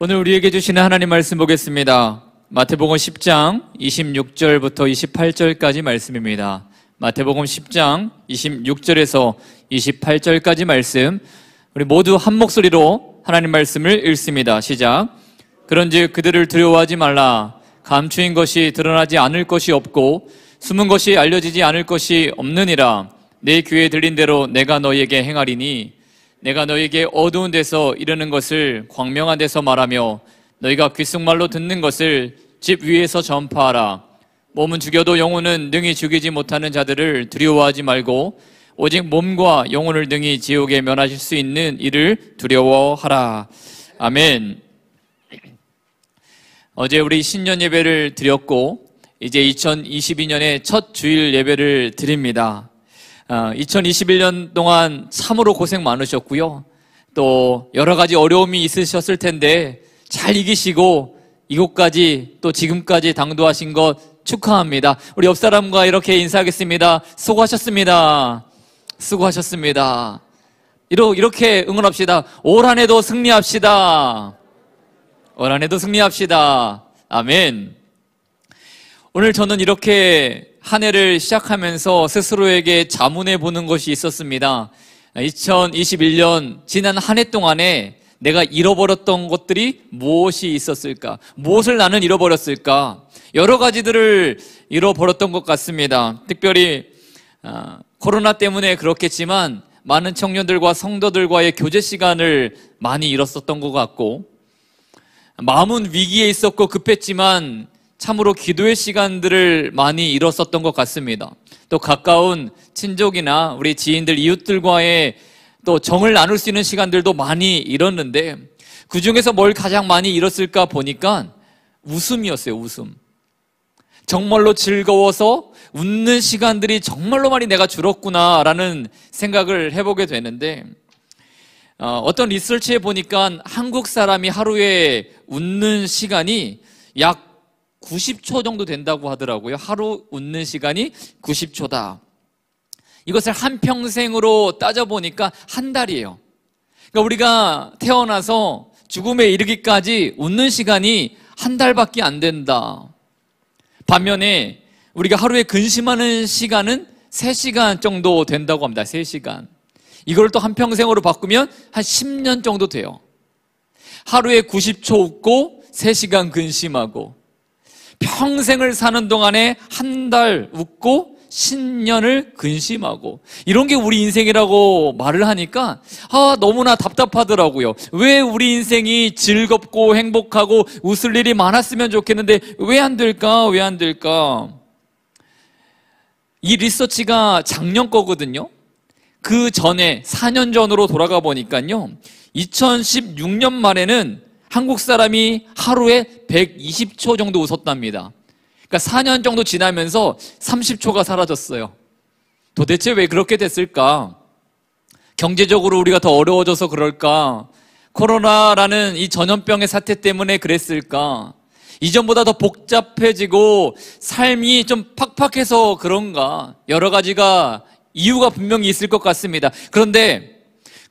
오늘 우리에게 주시는 하나님 말씀 보겠습니다. 마태복음 10장 26절부터 28절까지 말씀입니다. 마태복음 10장 26절에서 28절까지 말씀, 우리 모두 한 목소리로 하나님 말씀을 읽습니다. 시작. 그런즉 그들을 두려워하지 말라. 감추인 것이 드러나지 않을 것이 없고 숨은 것이 알려지지 않을 것이 없느니라. 내 귀에 들린 대로 내가 너희에게 행하리니 내가 너희에게 어두운 데서 이르는 것을 광명한 데서 말하며 너희가 귓속말로 듣는 것을 집 위에서 전파하라. 몸은 죽여도 영혼은 능히 죽이지 못하는 자들을 두려워하지 말고 오직 몸과 영혼을 능히 지옥에 면하실 수 있는 이를 두려워하라. 아멘. 어제 우리 신년 예배를 드렸고 이제 2022년의 첫 주일 예배를 드립니다. 2021년 동안 참으로 고생 많으셨고요. 또 여러 가지 어려움이 있으셨을 텐데 잘 이기시고 이곳까지 또 지금까지 당도하신 것 축하합니다. 우리 옆 사람과 이렇게 인사하겠습니다. 수고하셨습니다. 수고하셨습니다. 이렇게 응원합시다. 올 한 해도 승리합시다. 올 한 해도 승리합시다. 아멘. 오늘 저는 이렇게 한 해를 시작하면서 스스로에게 자문해 보는 것이 있었습니다. 2021년 지난 한 해 동안에 내가 잃어버렸던 것들이 무엇이 있었을까? 무엇을 나는 잃어버렸을까? 여러 가지들을 잃어버렸던 것 같습니다. 특별히 코로나 때문에 그렇겠지만 많은 청년들과 성도들과의 교제 시간을 많이 잃었었던 것 같고, 마음은 위기에 있었고 급했지만 참으로 기도의 시간들을 많이 잃었었던 것 같습니다. 또 가까운 친족이나 우리 지인들, 이웃들과의 또 정을 나눌 수 있는 시간들도 많이 잃었는데, 그 중에서 뭘 가장 많이 잃었을까 보니까 웃음이었어요. 웃음. 정말로 즐거워서 웃는 시간들이 정말로 많이 내가 줄었구나라는 생각을 해보게 되는데, 어떤 리서치에 보니까 한국 사람이 하루에 웃는 시간이 약 90초 정도 된다고 하더라고요. 하루 웃는 시간이 90초다. 이것을 한평생으로 따져보니까 한 달이에요. 그러니까 우리가 태어나서 죽음에 이르기까지 웃는 시간이 한 달밖에 안 된다. 반면에 우리가 하루에 근심하는 시간은 3시간 정도 된다고 합니다. 3시간. 이걸 또 한평생으로 바꾸면 한 10년 정도 돼요. 하루에 90초 웃고 3시간 근심하고, 평생을 사는 동안에 한 달 웃고 10년을 근심하고, 이런 게 우리 인생이라고 말을 하니까 너무나 답답하더라고요. 왜 우리 인생이 즐겁고 행복하고 웃을 일이 많았으면 좋겠는데 왜 안 될까? 왜 안 될까? 이 리서치가 작년 거거든요. 그 전에 4년 전으로 돌아가 보니까요, 2016년 말에는 한국 사람이 하루에 120초 정도 웃었답니다. 그러니까 4년 정도 지나면서 30초가 사라졌어요. 도대체 왜 그렇게 됐을까? 경제적으로 우리가 더 어려워져서 그럴까? 코로나라는 이 전염병의 사태 때문에 그랬을까? 이전보다 더 복잡해지고 삶이 좀 팍팍해서 그런가? 여러 가지가 이유가 분명히 있을 것 같습니다. 그런데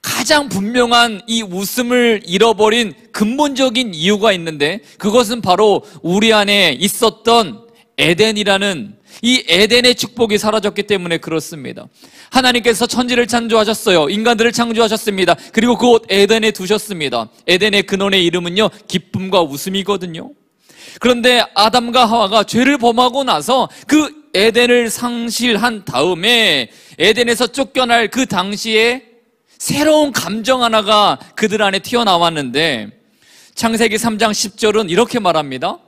가장 분명한 이 웃음을 잃어버린 근본적인 이유가 있는데, 그것은 바로 우리 안에 있었던 에덴이라는 이 에덴의 축복이 사라졌기 때문에 그렇습니다. 하나님께서 천지를 창조하셨어요. 인간들을 창조하셨습니다. 그리고 그곳 에덴에 두셨습니다. 에덴의 근원의 이름은요, 기쁨과 웃음이거든요. 그런데 아담과 하와가 죄를 범하고 나서 그 에덴을 상실한 다음에 에덴에서 쫓겨날 그 당시에 새로운 감정 하나가 그들 안에 튀어나왔는데, 창세기 3장 10절은 이렇게 말합니다.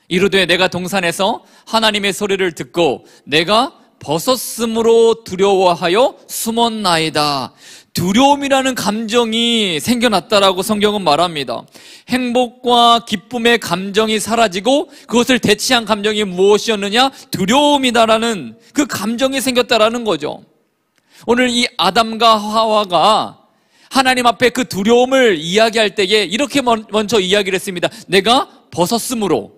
이르되 내가 동산에서 하나님의 소리를 듣고 내가 벗었으므로 두려워하여 숨었나이다. 두려움이라는 감정이 생겨났다라고 성경은 말합니다. 행복과 기쁨의 감정이 사라지고 그것을 대체한 감정이 무엇이었느냐? 두려움이다라는 그 감정이 생겼다라는 거죠. 오늘 이 아담과 하와가 하나님 앞에 그 두려움을 이야기할 때에 이렇게 먼저 이야기를 했습니다. 내가 벗었으므로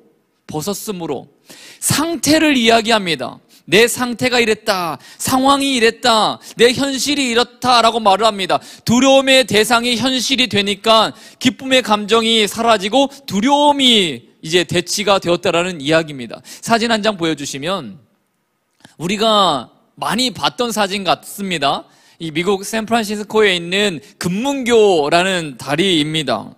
상태를 이야기합니다. 내 상태가 이랬다, 상황이 이랬다, 내 현실이 이렇다라고 말을 합니다. 두려움의 대상이 현실이 되니까 기쁨의 감정이 사라지고 두려움이 이제 대치가 되었다라는 이야기입니다. 사진 한 장 보여주시면 우리가 많이 봤던 사진 같습니다. 이 미국 샌프란시스코에 있는 금문교라는 다리입니다.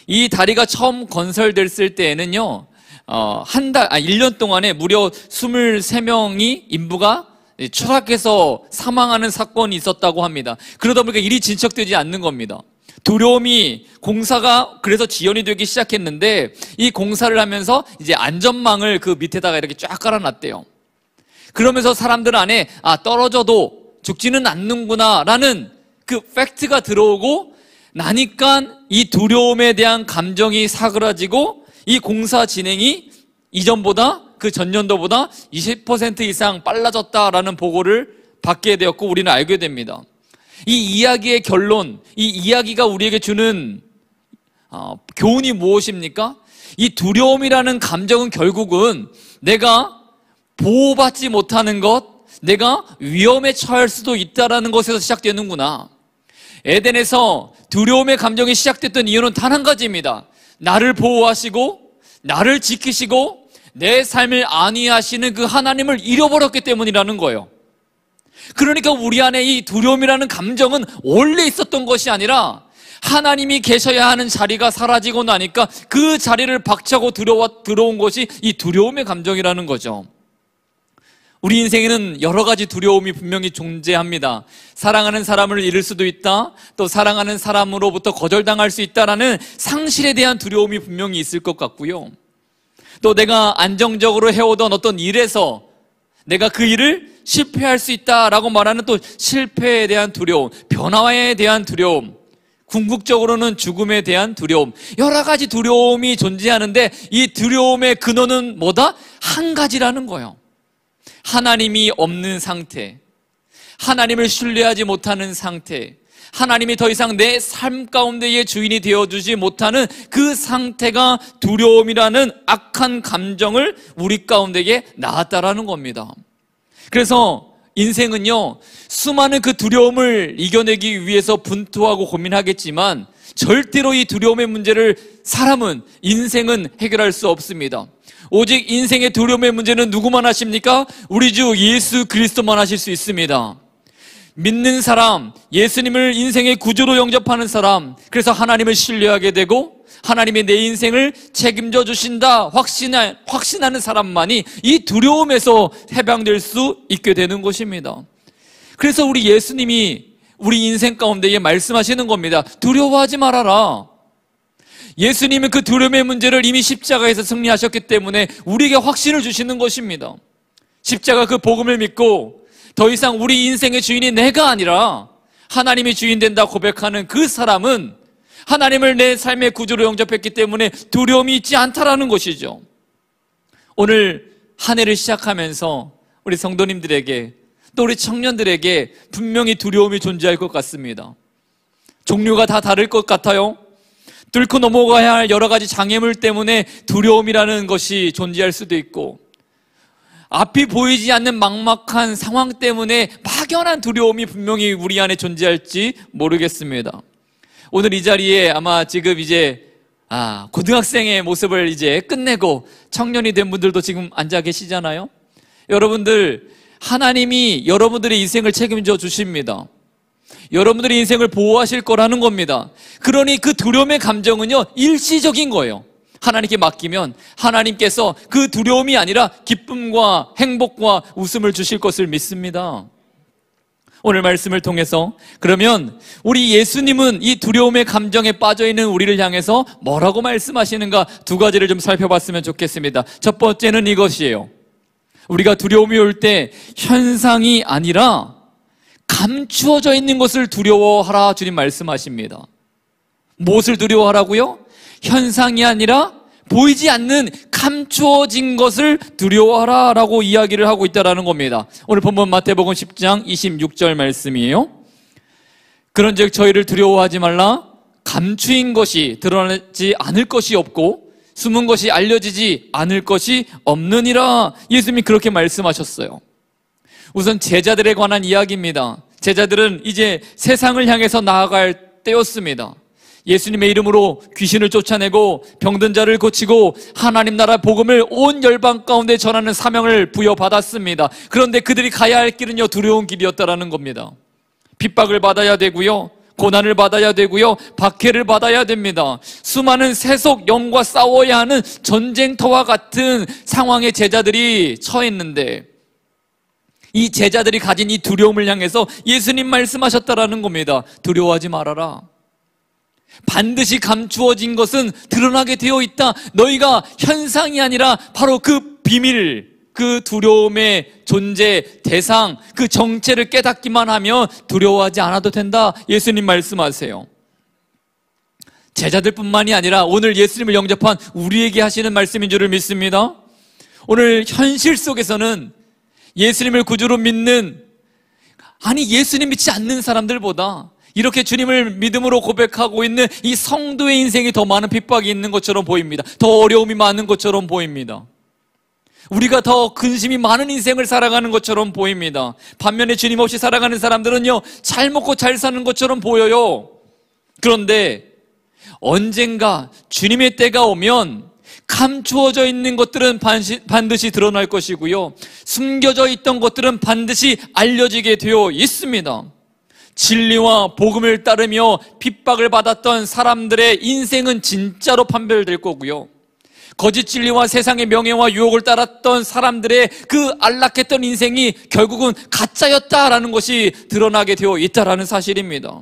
이 다리가 처음 건설됐을 때에는요, 1년 동안에 무려 23명이 인부가 추락해서 사망하는 사건이 있었다고 합니다. 그러다 보니까 일이 진척되지 않는 겁니다. 두려움이, 공사가 그래서 지연이 되기 시작했는데, 이 공사를 하면서 이제 안전망을 그 밑에다가 이렇게 쫙 깔아놨대요. 그러면서 사람들 안에 떨어져도 죽지는 않는구나 라는 그 팩트가 들어오고 나니까 이 두려움에 대한 감정이 사그라지고 이 공사 진행이 이전보다, 그 전년도보다 20% 이상 빨라졌다라는 보고를 받게 되었고 우리는 알게 됩니다. 이 이야기의 결론, 이 이야기가 우리에게 주는 교훈이 무엇입니까? 이 두려움이라는 감정은 결국은 내가 보호받지 못하는 것, 내가 위험에 처할 수도 있다는 것에서 시작되는구나. 에덴에서 두려움의 감정이 시작됐던 이유는 단 한 가지입니다. 나를 보호하시고 나를 지키시고 내 삶을 안위하시는 그 하나님을 잃어버렸기 때문이라는 거예요. 그러니까 우리 안에 이 두려움이라는 감정은 원래 있었던 것이 아니라 하나님이 계셔야 하는 자리가 사라지고 나니까 그 자리를 박차고 들어온 것이 이 두려움의 감정이라는 거죠. 우리 인생에는 여러 가지 두려움이 분명히 존재합니다. 사랑하는 사람을 잃을 수도 있다, 또 사랑하는 사람으로부터 거절당할 수 있다라는 상실에 대한 두려움이 분명히 있을 것 같고요. 또 내가 안정적으로 해오던 어떤 일에서 내가 그 일을 실패할 수 있다라고 말하는 또 실패에 대한 두려움, 변화에 대한 두려움, 궁극적으로는 죽음에 대한 두려움, 여러 가지 두려움이 존재하는데 이 두려움의 근원은 뭐다? 한 가지라는 거예요. 하나님이 없는 상태, 하나님을 신뢰하지 못하는 상태, 하나님이 더 이상 내 삶 가운데의 주인이 되어주지 못하는 그 상태가 두려움이라는 악한 감정을 우리 가운데에 낳았다라는 겁니다. 그래서 인생은요, 수많은 그 두려움을 이겨내기 위해서 분투하고 고민하겠지만 절대로 이 두려움의 문제를 사람은, 인생은 해결할 수 없습니다. 오직 인생의 두려움의 문제는 누구만 하십니까? 우리 주 예수 그리스도만 하실 수 있습니다. 믿는 사람, 예수님을 인생의 구주로 영접하는 사람, 그래서 하나님을 신뢰하게 되고 하나님이 내 인생을 책임져 주신다 확신하는 사람만이 이 두려움에서 해방될 수 있게 되는 것입니다. 그래서 우리 예수님이 우리 인생 가운데에 말씀하시는 겁니다. 두려워하지 말아라. 예수님은 그 두려움의 문제를 이미 십자가에서 승리하셨기 때문에 우리에게 확신을 주시는 것입니다. 십자가 그 복음을 믿고 더 이상 우리 인생의 주인이 내가 아니라 하나님이 주인 된다 고백하는 그 사람은 하나님을 내 삶의 구주로 영접했기 때문에 두려움이 있지 않다라는 것이죠. 오늘 한 해를 시작하면서 우리 성도님들에게 또 우리 청년들에게 분명히 두려움이 존재할 것 같습니다. 종류가 다 다를 것 같아요. 뚫고 넘어가야 할 여러 가지 장애물 때문에 두려움이라는 것이 존재할 수도 있고, 앞이 보이지 않는 막막한 상황 때문에 막연한 두려움이 분명히 우리 안에 존재할지 모르겠습니다. 오늘 이 자리에 아마 지금 이제 고등학생의 모습을 이제 끝내고 청년이 된 분들도 지금 앉아 계시잖아요. 여러분들, 하나님이 여러분들의 인생을 책임져 주십니다. 여러분들의 인생을 보호하실 거라는 겁니다. 그러니 그 두려움의 감정은요, 일시적인 거예요. 하나님께 맡기면 하나님께서 그 두려움이 아니라 기쁨과 행복과 웃음을 주실 것을 믿습니다. 오늘 말씀을 통해서 그러면 우리 예수님은 이 두려움의 감정에 빠져있는 우리를 향해서 뭐라고 말씀하시는가 두 가지를 좀 살펴봤으면 좋겠습니다. 첫 번째는 이것이에요. 우리가 두려움이 올 때 현상이 아니라 감추어져 있는 것을 두려워하라 주님 말씀하십니다. 무엇을 두려워하라고요? 현상이 아니라 보이지 않는 감추어진 것을 두려워하라 라고 이야기를 하고 있다는 겁니다. 오늘 본문 마태복음 10장 26절 말씀이에요. 그런즉 저희를 두려워하지 말라. 감추인 것이 드러나지 않을 것이 없고 숨은 것이 알려지지 않을 것이 없느니라. 예수님이 그렇게 말씀하셨어요. 우선 제자들에 관한 이야기입니다. 제자들은 이제 세상을 향해서 나아갈 때였습니다. 예수님의 이름으로 귀신을 쫓아내고 병든 자를 고치고 하나님 나라 복음을 온 열방 가운데 전하는 사명을 부여받았습니다. 그런데 그들이 가야 할 길은요, 두려운 길이었다라는 겁니다. 핍박을 받아야 되고요, 고난을 받아야 되고요, 박해를 받아야 됩니다. 수많은 세속 영과 싸워야 하는 전쟁터와 같은 상황에 제자들이 처했는데, 이 제자들이 가진 이 두려움을 향해서 예수님 말씀하셨다라는 겁니다. 두려워하지 말아라. 반드시 감추어진 것은 드러나게 되어 있다. 너희가 현상이 아니라 바로 그 비밀, 그 두려움의 존재, 대상, 그 정체를 깨닫기만 하면 두려워하지 않아도 된다. 예수님 말씀하세요. 제자들뿐만이 아니라 오늘 예수님을 영접한 우리에게 하시는 말씀인 줄을 믿습니다. 오늘 현실 속에서는 예수님을 구주로 믿는, 아니 예수님 믿지 않는 사람들보다 이렇게 주님을 믿음으로 고백하고 있는 이 성도의 인생이 더 많은 핍박이 있는 것처럼 보입니다. 더 어려움이 많은 것처럼 보입니다. 우리가 더 근심이 많은 인생을 살아가는 것처럼 보입니다. 반면에 주님 없이 살아가는 사람들은요, 잘 먹고 잘 사는 것처럼 보여요. 그런데 언젠가 주님의 때가 오면 감추어져 있는 것들은 반드시 드러날 것이고요, 숨겨져 있던 것들은 반드시 알려지게 되어 있습니다. 진리와 복음을 따르며 핍박을 받았던 사람들의 인생은 진짜로 판별될 거고요, 거짓 진리와 세상의 명예와 유혹을 따랐던 사람들의 그 안락했던 인생이 결국은 가짜였다라는 것이 드러나게 되어 있다라는 사실입니다.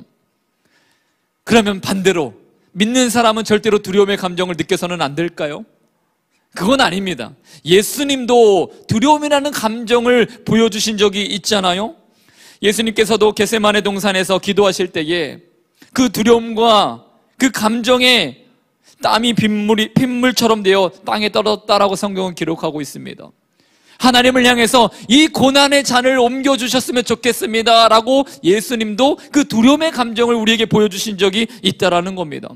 그러면 반대로 믿는 사람은 절대로 두려움의 감정을 느껴서는 안 될까요? 그건 아닙니다. 예수님도 두려움이라는 감정을 보여주신 적이 있잖아요. 예수님께서도 겟세마네 동산에서 기도하실 때에 그 두려움과 그 감정에 땀이 핏물처럼 되어 땅에 떨어졌다라고 성경은 기록하고 있습니다. 하나님을 향해서 이 고난의 잔을 옮겨주셨으면 좋겠습니다 라고 예수님도 그 두려움의 감정을 우리에게 보여주신 적이 있다라는 겁니다.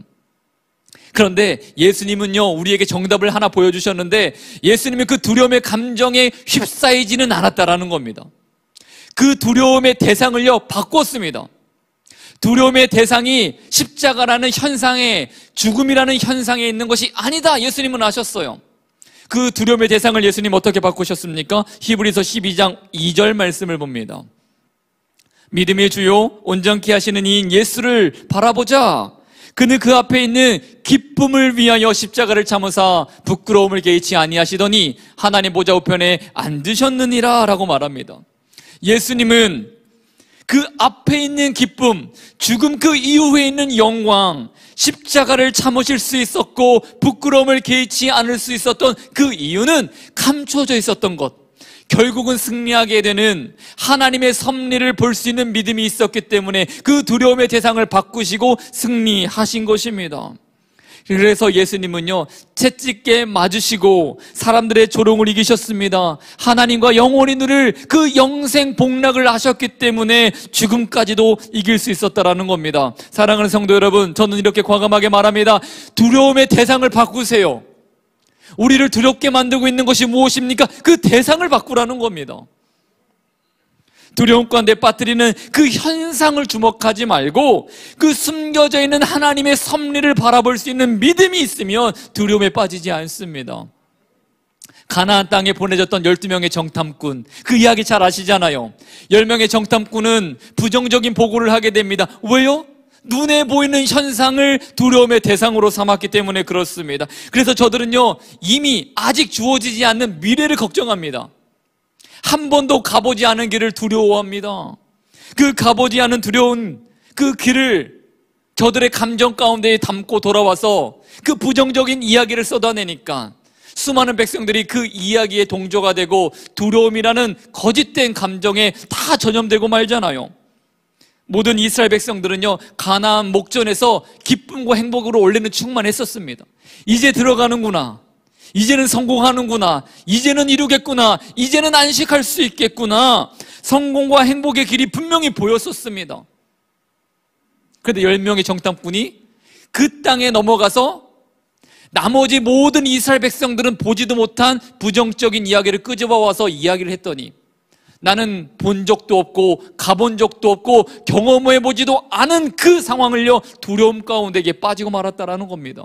그런데 예수님은요, 우리에게 정답을 하나 보여주셨는데, 예수님이 그 두려움의 감정에 휩싸이지는 않았다라는 겁니다. 그 두려움의 대상을요, 바꿨습니다. 두려움의 대상이 십자가라는 현상에, 죽음이라는 현상에 있는 것이 아니다, 예수님은 아셨어요. 그 두려움의 대상을 예수님 어떻게 바꾸셨습니까? 히브리서 12장 2절 말씀을 봅니다. 믿음의 주요 온전케 하시는 이인 예수를 바라보자. 그는 그 앞에 있는 기쁨을 위하여 십자가를 참으사 부끄러움을 개의치 아니하시더니 하나님 보좌 우편에 앉으셨느니라 라고 말합니다. 예수님은 그 앞에 있는 기쁨, 죽음 그 이후에 있는 영광, 십자가를 참으실 수 있었고 부끄러움을 개의치 않을 수 있었던 그 이유는 감춰져 있었던 것, 결국은 승리하게 되는 하나님의 섭리를 볼 수 있는 믿음이 있었기 때문에 그 두려움의 대상을 바꾸시고 승리하신 것입니다. 그래서 예수님은요, 채찍게 맞으시고 사람들의 조롱을 이기셨습니다. 하나님과 영원히 누릴 그 영생 복락을 하셨기 때문에 죽음까지도 이길 수 있었다라는 겁니다. 사랑하는 성도 여러분, 저는 이렇게 과감하게 말합니다. 두려움의 대상을 바꾸세요. 우리를 두렵게 만들고 있는 것이 무엇입니까? 그 대상을 바꾸라는 겁니다. 두려움 가운데 빠뜨리는 그 현상을 주목하지 말고 그 숨겨져 있는 하나님의 섭리를 바라볼 수 있는 믿음이 있으면 두려움에 빠지지 않습니다. 가나안 땅에 보내졌던 12명의 정탐꾼, 그 이야기 잘 아시잖아요. 10명의 정탐꾼은 부정적인 보고를 하게 됩니다. 왜요? 눈에 보이는 현상을 두려움의 대상으로 삼았기 때문에 그렇습니다. 그래서 저들은요, 이미 아직 주어지지 않는 미래를 걱정합니다. 한 번도 가보지 않은 길을 두려워합니다. 그 가보지 않은 두려운 그 길을 저들의 감정 가운데 담고 돌아와서 그 부정적인 이야기를 쏟아내니까 수많은 백성들이 그 이야기에 동조가 되고 두려움이라는 거짓된 감정에 다 전염되고 말잖아요. 모든 이스라엘 백성들은요, 가나안 목전에서 기쁨과 행복으로 원래는 충만했었습니다. 이제 들어가는구나, 이제는 성공하는구나, 이제는 이루겠구나, 이제는 안식할 수 있겠구나, 성공과 행복의 길이 분명히 보였었습니다. 그런데 10명의 정탐꾼이 그 땅에 넘어가서 나머지 모든 이스라엘 백성들은 보지도 못한 부정적인 이야기를 끄집어와서 이야기를 했더니 나는 본 적도 없고 가본 적도 없고 경험해보지도 않은 그 상황을요, 두려움 가운데 빠지고 말았다라는 겁니다.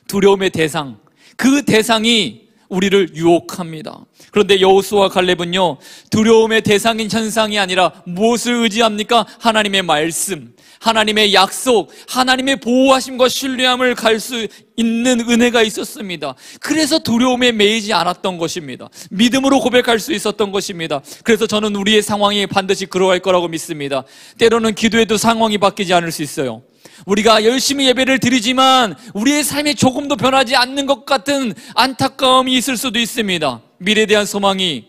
두려움의 대상, 그 대상이 우리를 유혹합니다. 그런데 여호수아와 갈렙은요, 두려움의 대상인 현상이 아니라 무엇을 의지합니까? 하나님의 말씀, 하나님의 약속, 하나님의 보호하심과 신뢰함을 갈 수 있는 은혜가 있었습니다. 그래서 두려움에 매이지 않았던 것입니다. 믿음으로 고백할 수 있었던 것입니다. 그래서 저는 우리의 상황이 반드시 그러할 거라고 믿습니다. 때로는 기도해도 상황이 바뀌지 않을 수 있어요. 우리가 열심히 예배를 드리지만 우리의 삶이 조금도 변하지 않는 것 같은 안타까움이 있을 수도 있습니다. 미래에 대한 소망이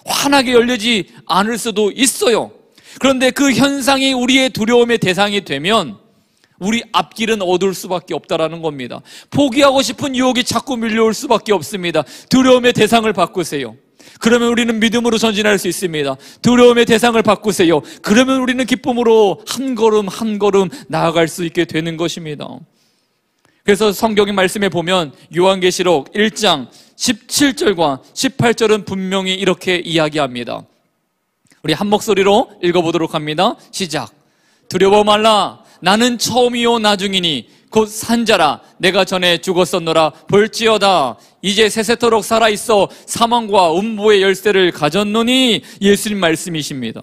환하게 열리지 않을 수도 있어요. 그런데 그 현상이 우리의 두려움의 대상이 되면 우리 앞길은 어두울 수밖에 없다라는 겁니다. 포기하고 싶은 유혹이 자꾸 밀려올 수밖에 없습니다. 두려움의 대상을 바꾸세요. 그러면 우리는 믿음으로 전진할 수 있습니다. 두려움의 대상을 바꾸세요. 그러면 우리는 기쁨으로 한 걸음 한 걸음 나아갈 수 있게 되는 것입니다. 그래서 성경의 말씀에 보면 요한계시록 1장 17절과 18절은 분명히 이렇게 이야기합니다. 우리 한 목소리로 읽어보도록 합니다. 시작. 두려워 말라. 나는 처음이요 나중이니 곧 산자라. 내가 전에 죽었었노라. 볼지어다 이제 세세토록 살아있어 사망과 음부의 열쇠를 가졌노니. 예수님 말씀이십니다.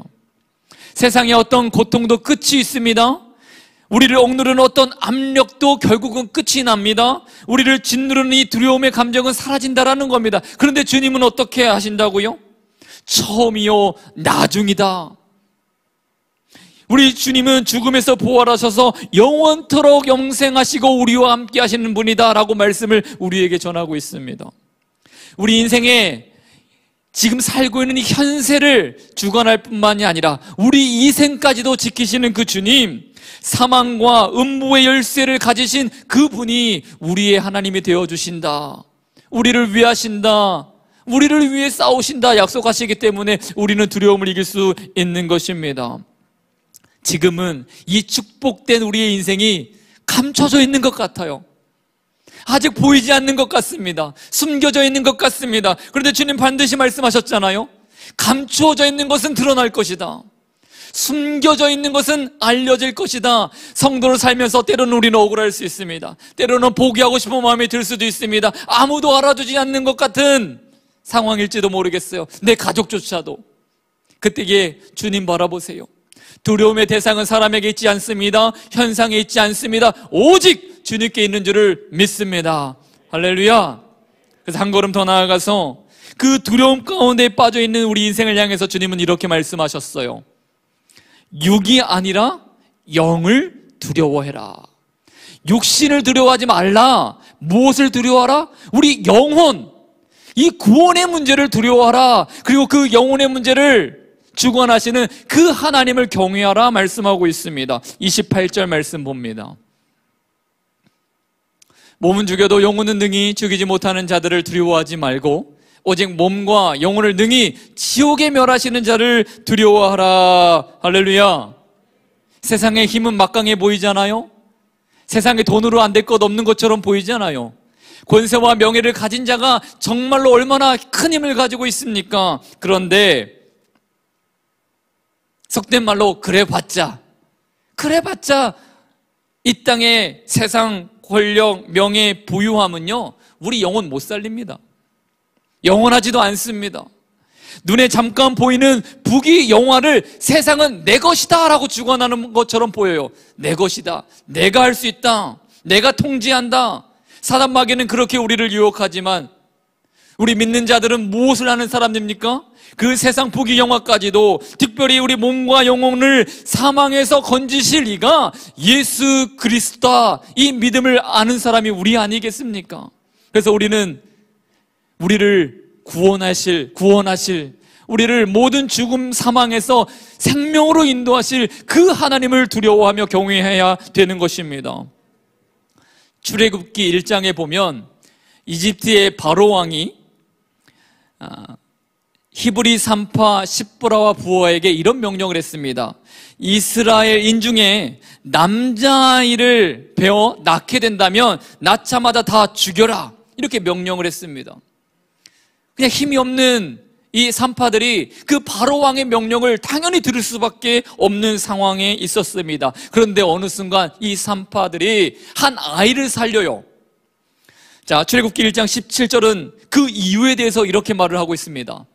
세상에 어떤 고통도 끝이 있습니다. 우리를 억누르는 어떤 압력도 결국은 끝이 납니다. 우리를 짓누르는 이 두려움의 감정은 사라진다라는 겁니다. 그런데 주님은 어떻게 하신다고요? 처음이요 나중이다. 우리 주님은 죽음에서 부활하셔서 영원토록 영생하시고 우리와 함께 하시는 분이다 라고 말씀을 우리에게 전하고 있습니다. 우리 인생에 지금 살고 있는 이 현세를 주관할 뿐만이 아니라 우리 이생까지도 지키시는 그 주님, 사망과 음부의 열쇠를 가지신 그분이 우리의 하나님이 되어주신다, 우리를 위하신다, 우리를 위해 싸우신다 약속하시기 때문에 우리는 두려움을 이길 수 있는 것입니다. 지금은 이 축복된 우리의 인생이 감춰져 있는 것 같아요. 아직 보이지 않는 것 같습니다. 숨겨져 있는 것 같습니다. 그런데 주님 반드시 말씀하셨잖아요. 감추어져 있는 것은 드러날 것이다. 숨겨져 있는 것은 알려질 것이다. 성도를 살면서 때로는 우리는 억울할 수 있습니다. 때로는 포기하고 싶은 마음이 들 수도 있습니다. 아무도 알아주지 않는 것 같은 상황일지도 모르겠어요. 내 가족조차도. 그때에 주님 바라보세요. 두려움의 대상은 사람에게 있지 않습니다. 현상에 있지 않습니다. 오직 주님께 있는 줄을 믿습니다. 할렐루야. 그래서 한 걸음 더 나아가서 그 두려움 가운데 빠져있는 우리 인생을 향해서 주님은 이렇게 말씀하셨어요. 육이 아니라 영을 두려워해라. 육신을 두려워하지 말라. 무엇을 두려워하라? 우리 영혼, 이 구원의 문제를 두려워하라. 그리고 그 영혼의 문제를 주관하시는 그 하나님을 경외하라 말씀하고 있습니다. 28절 말씀 봅니다. 몸은 죽여도 영혼은 능히 죽이지 못하는 자들을 두려워하지 말고 오직 몸과 영혼을 능히 지옥에 멸하시는 자를 두려워하라. 할렐루야. 세상의 힘은 막강해 보이잖아요. 세상에 돈으로 안 될 것 없는 것처럼 보이잖아요. 권세와 명예를 가진 자가 정말로 얼마나 큰 힘을 가지고 있습니까? 그런데 속된 말로 그래봤자 이 땅의 세상 권력, 명예, 부유함은요 우리 영혼 못 살립니다. 영원하지도 않습니다. 눈에 잠깐 보이는 부귀 영화를 세상은 내 것이다 라고 주관하는 것처럼 보여요. 내 것이다, 내가 할 수 있다, 내가 통제한다. 사단 마귀는 그렇게 우리를 유혹하지만 우리 믿는 자들은 무엇을 하는 사람입니까? 그 세상 부귀 영화까지도 특별히 우리 몸과 영혼을 사망에서 건지실 이가 예수 그리스도다, 이 믿음을 아는 사람이 우리 아니겠습니까? 그래서 우리는 우리를 구원하실 우리를 모든 죽음 사망에서 생명으로 인도하실 그 하나님을 두려워하며 경외해야 되는 것입니다. 출애굽기 1장에 보면 이집트의 바로 왕이 히브리 산파 십보라와 부하에게 이런 명령을 했습니다. 이스라엘인 중에 남자아이를 베어 낳게 된다면 낳자마자 다 죽여라, 이렇게 명령을 했습니다. 그냥 힘이 없는 이 산파들이 그 바로 왕의 명령을 당연히 들을 수밖에 없는 상황에 있었습니다. 그런데 어느 순간 이 산파들이 한 아이를 살려요. 자, 출애굽기 1장 17절은 그 이유에 대해서 이렇게 말을 하고 있습니다.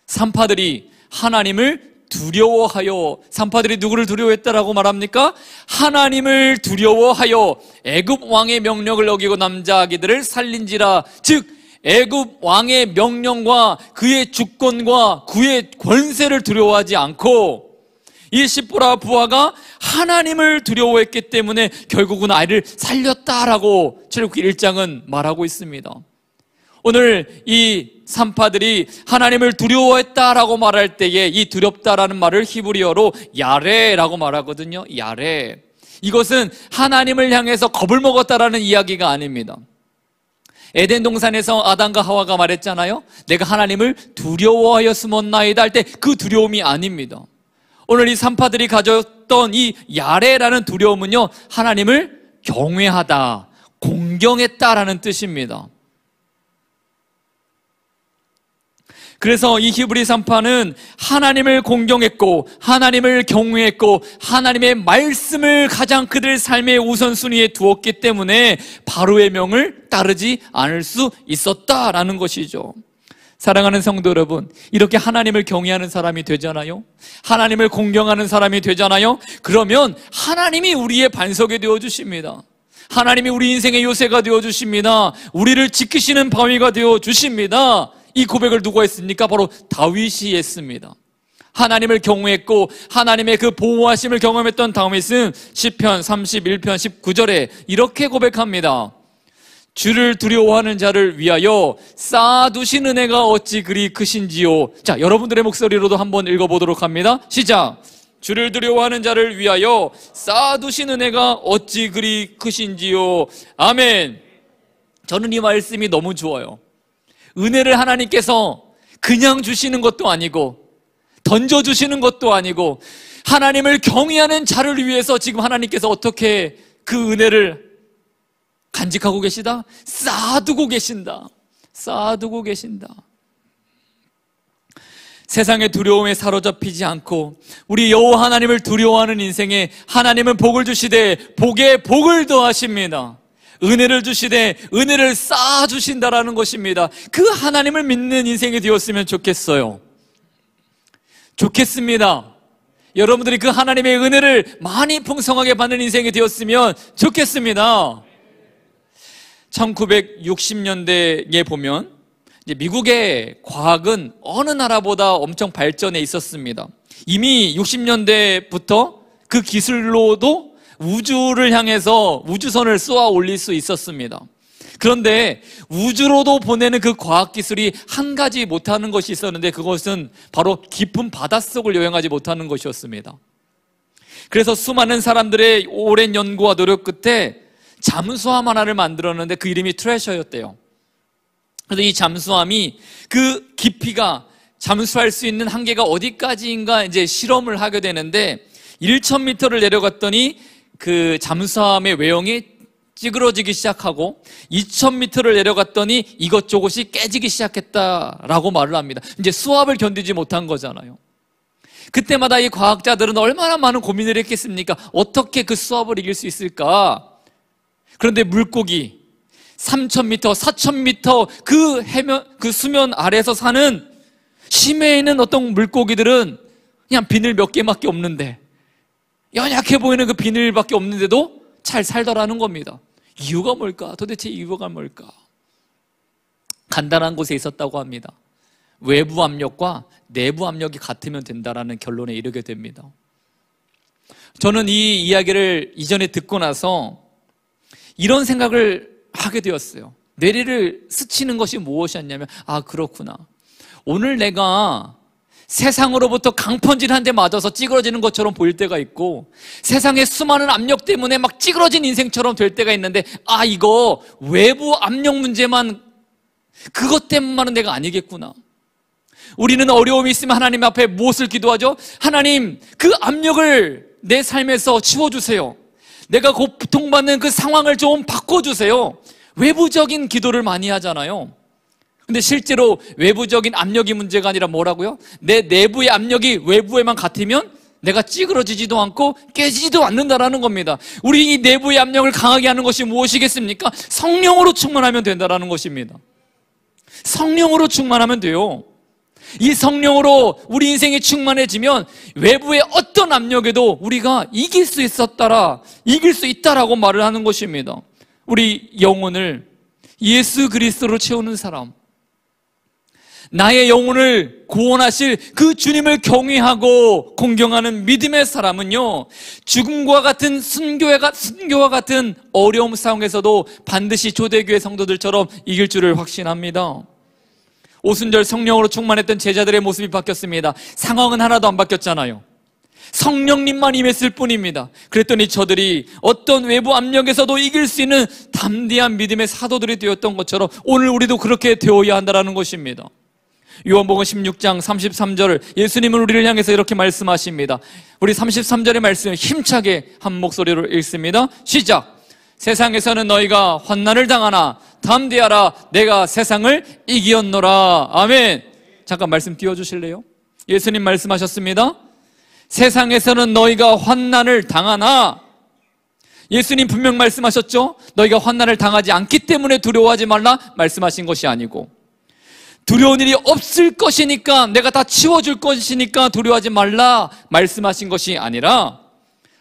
산파들이 하나님을 두려워하여, 산파들이 누구를 두려워했다라고 말합니까? 하나님을 두려워하여 애굽 왕의 명령을 어기고 남자 아기들을 살린지라. 즉 애굽 왕의 명령과 그의 주권과 그의 권세를 두려워하지 않고 이 시보라 부하가 하나님을 두려워했기 때문에 결국은 아이를 살렸다라고 출애굽기 1장은 말하고 있습니다. 오늘 이 산파들이 하나님을 두려워했다라고 말할 때에 이 두렵다라는 말을 히브리어로 야레라고 말하거든요. 야레. 이것은 하나님을 향해서 겁을 먹었다라는 이야기가 아닙니다. 에덴 동산에서 아담과 하와가 말했잖아요. 내가 하나님을 두려워하여 숨었나이다 할 때 그 두려움이 아닙니다. 오늘 이 산파들이 가졌던 이 야레라는 두려움은요, 하나님을 경외하다, 공경했다라는 뜻입니다. 그래서 이 히브리 산파는 하나님을 공경했고 하나님을 경외했고 하나님의 말씀을 가장 그들 삶의 우선순위에 두었기 때문에 바로의 명을 따르지 않을 수 있었다라는 것이죠. 사랑하는 성도 여러분, 이렇게 하나님을 경외하는 사람이 되잖아요. 하나님을 공경하는 사람이 되잖아요. 그러면 하나님이 우리의 반석이 되어주십니다. 하나님이 우리 인생의 요새가 되어주십니다. 우리를 지키시는 바위가 되어주십니다. 이 고백을 누가 했습니까? 바로 다윗이 했습니다. 하나님을 경외했고 하나님의 그 보호하심을 경험했던 다윗은 시편 31편 19절에 이렇게 고백합니다. 주를 두려워하는 자를 위하여 쌓아두신 은혜가 어찌 그리 크신지요. 자, 여러분들의 목소리로도 한번 읽어보도록 합니다. 시작. 주를 두려워하는 자를 위하여 쌓아두신 은혜가 어찌 그리 크신지요. 아멘. 저는 이 말씀이 너무 좋아요. 은혜를 하나님께서 그냥 주시는 것도 아니고 던져주시는 것도 아니고 하나님을 경외하는 자를 위해서 지금 하나님께서 어떻게 그 은혜를 간직하고 계시다? 쌓아두고 계신다. 쌓아두고 계신다. 세상의 두려움에 사로잡히지 않고 우리 여호와 하나님을 두려워하는 인생에 하나님은 복을 주시되 복에 복을 더하십니다. 은혜를 주시되 은혜를 쌓아주신다라는 것입니다. 그 하나님을 믿는 인생이 되었으면 좋겠어요. 좋겠습니다. 여러분들이 그 하나님의 은혜를 많이 풍성하게 받는 인생이 되었으면 좋겠습니다. 1960년대에 보면 이제 미국의 과학은 어느 나라보다 엄청 발전해 있었습니다. 이미 60년대부터 그 기술로도 우주를 향해서 우주선을 쏘아 올릴 수 있었습니다. 그런데 우주로도 보내는 그 과학기술이 한 가지 못하는 것이 있었는데 그것은 바로 깊은 바닷속을 여행하지 못하는 것이었습니다. 그래서 수많은 사람들의 오랜 연구와 노력 끝에 잠수함 하나를 만들었는데 그 이름이 트레셔였대요. 그래서 이 잠수함이 그 깊이가 잠수할 수 있는 한계가 어디까지인가 이제 실험을 하게 되는데 1,000m를 내려갔더니 그 잠수함의 외형이 찌그러지기 시작하고 2,000m를 내려갔더니 이것저것이 깨지기 시작했다라고 말을 합니다. 이제 수압을 견디지 못한 거잖아요. 그때마다 이 과학자들은 얼마나 많은 고민을 했겠습니까? 어떻게 그 수압을 이길 수 있을까? 그런데 물고기 3,000m, 4,000m 그 해면, 그 수면 아래에서 사는 심해에 있는 어떤 물고기들은 그냥 비늘 몇 개밖에 없는데 연약해 보이는 그 비늘밖에 없는데도 잘 살더라는 겁니다. 이유가 뭘까? 도대체 이유가 뭘까? 간단한 곳에 있었다고 합니다. 외부 압력과 내부 압력이 같으면 된다라는 결론에 이르게 됩니다. 저는 이 이야기를 이전에 듣고 나서 이런 생각을 하게 되었어요. 뇌리를 스치는 것이 무엇이었냐면 아 그렇구나. 오늘 내가 세상으로부터 강펀질 한 대 맞아서 찌그러지는 것처럼 보일 때가 있고 세상의 수많은 압력 때문에 막 찌그러진 인생처럼 될 때가 있는데 아 이거 외부 압력 문제만 그것 때문만은 내가 아니겠구나. 우리는 어려움이 있으면 하나님 앞에 무엇을 기도하죠? 하나님 그 압력을 내 삶에서 치워주세요. 내가 고통받는 그 상황을 좀 바꿔주세요. 외부적인 기도를 많이 하잖아요. 근데 실제로 외부적인 압력이 문제가 아니라 뭐라고요? 내 내부의 압력이 외부에만 같으면 내가 찌그러지지도 않고 깨지지도 않는다라는 겁니다. 우리 이 내부의 압력을 강하게 하는 것이 무엇이겠습니까? 성령으로 충만하면 된다라는 것입니다. 성령으로 충만하면 돼요. 이 성령으로 우리 인생이 충만해지면 외부의 어떤 압력에도 우리가 이길 수 있다라고 말을 하는 것입니다. 우리 영혼을 예수 그리스도로 채우는 사람, 나의 영혼을 구원하실 그 주님을 경외하고 공경하는 믿음의 사람은요, 죽음과 같은 순교와 같은 어려움 상황에서도 반드시 초대교회 성도들처럼 이길 줄을 확신합니다. 오순절 성령으로 충만했던 제자들의 모습이 바뀌었습니다. 상황은 하나도 안 바뀌었잖아요. 성령님만 임했을 뿐입니다. 그랬더니 저들이 어떤 외부 압력에서도 이길 수 있는 담대한 믿음의 사도들이 되었던 것처럼 오늘 우리도 그렇게 되어야 한다는 것입니다. 요한복음 16장 33절, 예수님은 우리를 향해서 이렇게 말씀하십니다. 우리 33절의 말씀을 힘차게 한 목소리로 읽습니다. 시작! 세상에서는 너희가 환난을 당하나 담대하라, 내가 세상을 이기었노라. 아멘. 잠깐 말씀 띄워주실래요? 예수님 말씀하셨습니다. 세상에서는 너희가 환난을 당하나, 예수님 분명 말씀하셨죠? 너희가 환난을 당하지 않기 때문에 두려워하지 말라 말씀하신 것이 아니고, 두려운 일이 없을 것이니까, 내가 다 치워줄 것이니까 두려워하지 말라 말씀하신 것이 아니라,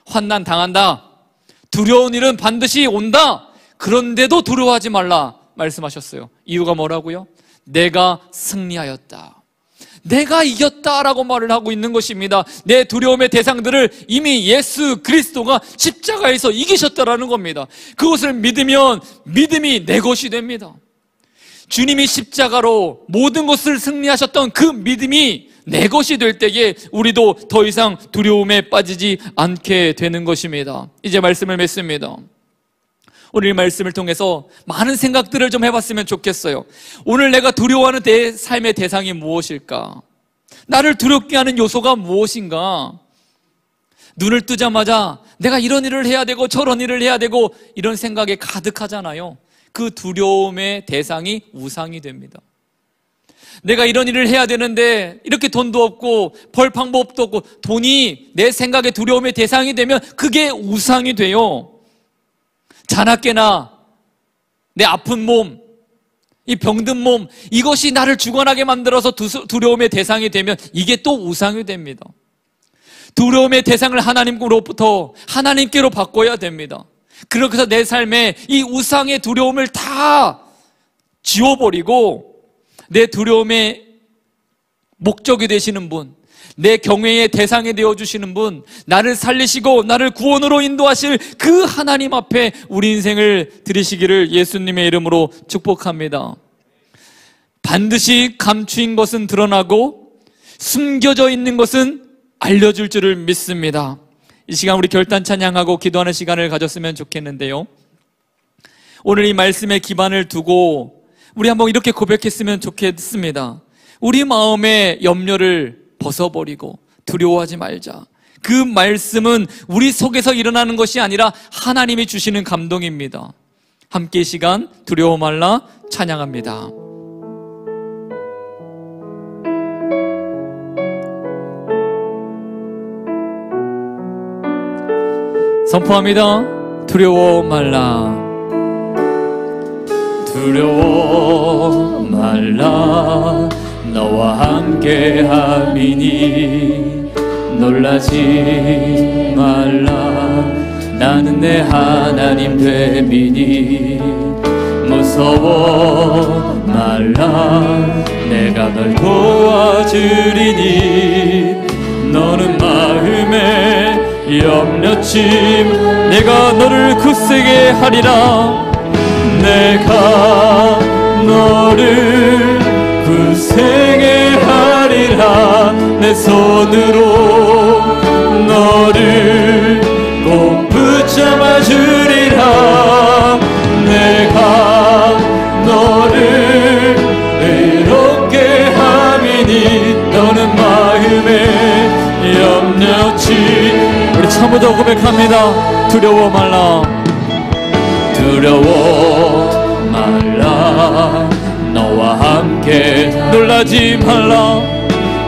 환난 당한다, 두려운 일은 반드시 온다, 그런데도 두려워하지 말라 말씀하셨어요. 이유가 뭐라고요? 내가 승리하였다, 내가 이겼다라고 말을 하고 있는 것입니다. 내 두려움의 대상들을 이미 예수 그리스도가 십자가에서 이기셨다라는 겁니다. 그것을 믿으면 믿음이 내 것이 됩니다. 주님이 십자가로 모든 것을 승리하셨던 그 믿음이 내 것이 될 때에 우리도 더 이상 두려움에 빠지지 않게 되는 것입니다. 이제 말씀을 맺습니다. 오늘 이 말씀을 통해서 많은 생각들을 좀 해봤으면 좋겠어요. 오늘 내가 두려워하는 내 삶의 대상이 무엇일까? 나를 두렵게 하는 요소가 무엇인가? 눈을 뜨자마자 내가 이런 일을 해야 되고 저런 일을 해야 되고 이런 생각에 가득하잖아요. 그 두려움의 대상이 우상이 됩니다. 내가 이런 일을 해야 되는데 이렇게 돈도 없고 벌 방법도 없고, 돈이 내 생각의 두려움의 대상이 되면 그게 우상이 돼요. 자나깨나 내 아픈 몸, 이 병든 몸, 이것이 나를 주관하게 만들어서 두려움의 대상이 되면 이게 또 우상이 됩니다. 두려움의 대상을 하나님으로부터 하나님께로 바꿔야 됩니다. 그렇게 해서 내 삶에 이 우상의 두려움을 다 지워버리고 내 두려움의 목적이 되시는 분, 내 경외의 대상이 되어주시는 분, 나를 살리시고 나를 구원으로 인도하실 그 하나님 앞에 우리 인생을 드리시기를 예수님의 이름으로 축복합니다. 반드시 감추인 것은 드러나고 숨겨져 있는 것은 알려줄 줄을 믿습니다. 이 시간 우리 결단 찬양하고 기도하는 시간을 가졌으면 좋겠는데요, 오늘 이 말씀에 기반을 두고 우리 한번 이렇게 고백했으면 좋겠습니다. 우리 마음의 염려를 벗어버리고 두려워하지 말자. 그 말씀은 우리 속에서 일어나는 것이 아니라 하나님이 주시는 감동입니다. 함께 이 시간 두려워 말라 찬양합니다. 선포합니다. 두려워 말라, 두려워 말라, 너와 함께 함이니 놀라지 말라, 나는 내 하나님 됨이니 무서워 말라, 내가 널 도와주리니 너는 마음에 염려짐 내가 너를 굳세게 하리라, 내가 너를 굳세게 하리라, 내 손으로 너를 꼭 붙잡아 주리라, 내가 너를 의롭게 함이니 너는 마음에 염려치. 우리 처음부터 고백합니다. 두려워 말라, 두려워 말라, 너와 함께 놀라지 말라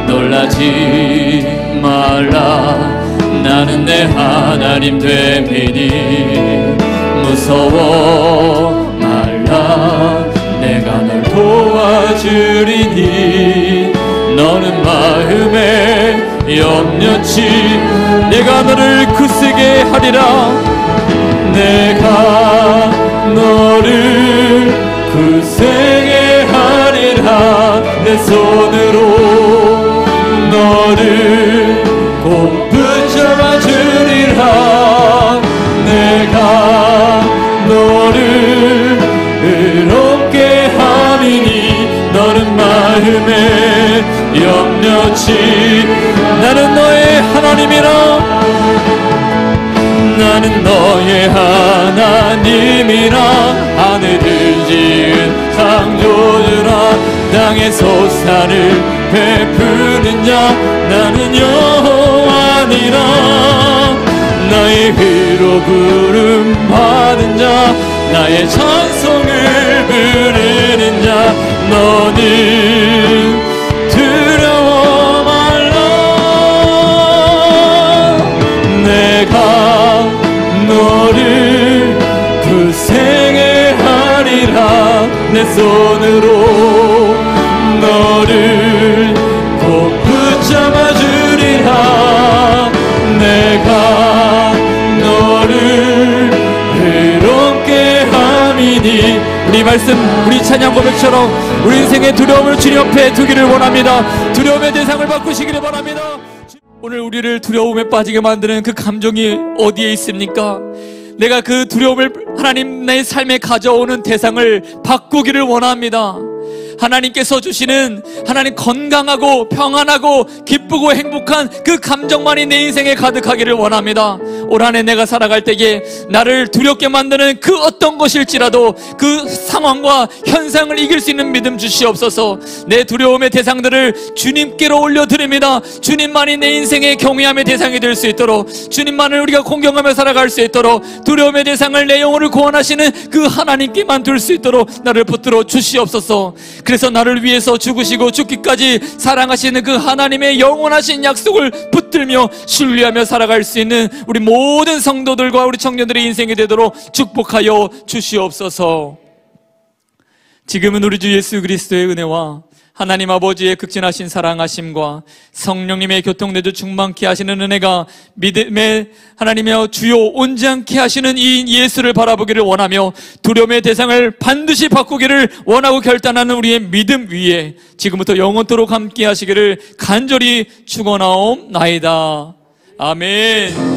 놀라지 말라 나는 내 하나님 됨이니 무서워 말라 내가 널 도와주리니 너는 마음에 염려치 내가 너를 굳세게 하리라 내가 너를 굳세게 하리라 내 손으로 너를 꼭 붙잡아 주리라 내가 너를 의롭게 함이니 너는 마음에 염려치 나는 너의 하나님이라 나는 너의 하나님이라 하늘을 지은 창조주라 땅의 소산을 베푸는 자 나는 여호와니라 나의 의로 부름 받은 자 나의 찬송을 부르는 자 너는 두려워 말라 내가 너를 굳세게 하리라 내 손으로 너를 꼭 붙잡아 주리라 내가 너를 의롭게 함이니 우리 말씀 우리 찬양 고백처럼 우리 인생의 두려움을 주님 옆에 두기를 원합니다. 두려움의 대상을 바꾸시기를 바랍니다. 오늘 우리를 두려움에 빠지게 만드는 그 감정이 어디에 있습니까? 내가 그 두려움을 하나님 내 삶에 가져오는 대상을 바꾸기를 원합니다. 하나님께서 주시는 하나님 건강하고 평안하고 기쁘고 행복한 그 감정만이 내 인생에 가득하기를 원합니다. 올 한 해 내가 살아갈 때에 나를 두렵게 만드는 그 어떤 것일지라도 그 상황과 현상을 이길 수 있는 믿음 주시옵소서. 내 두려움의 대상들을 주님께로 올려드립니다. 주님만이 내 인생의 경외함의 대상이 될 수 있도록 주님만을 우리가 공경하며 살아갈 수 있도록 두려움의 대상을 내 영혼을 구원하시는 그 하나님께만 둘 수 있도록 나를 붙들어 주시옵소서. 그래서 나를 위해서 죽으시고 죽기까지 사랑하시는 그 하나님의 영원하신 약속을 붙들며 신뢰하며 살아갈 수 있는 우리 모든 성도들과 우리 청년들의 인생이 되도록 축복하여 주시옵소서. 지금은 우리 주 예수 그리스도의 은혜와 하나님 아버지의 극진하신 사랑하심과 성령님의 교통내주 충만케 하시는 은혜가 믿음의 하나님이여 주요 온전케 하시는 이 예수를 바라보기를 원하며 두려움의 대상을 반드시 바꾸기를 원하고 결단하는 우리의 믿음 위에 지금부터 영원토록 함께 하시기를 간절히 축원하옵나이다. 아멘.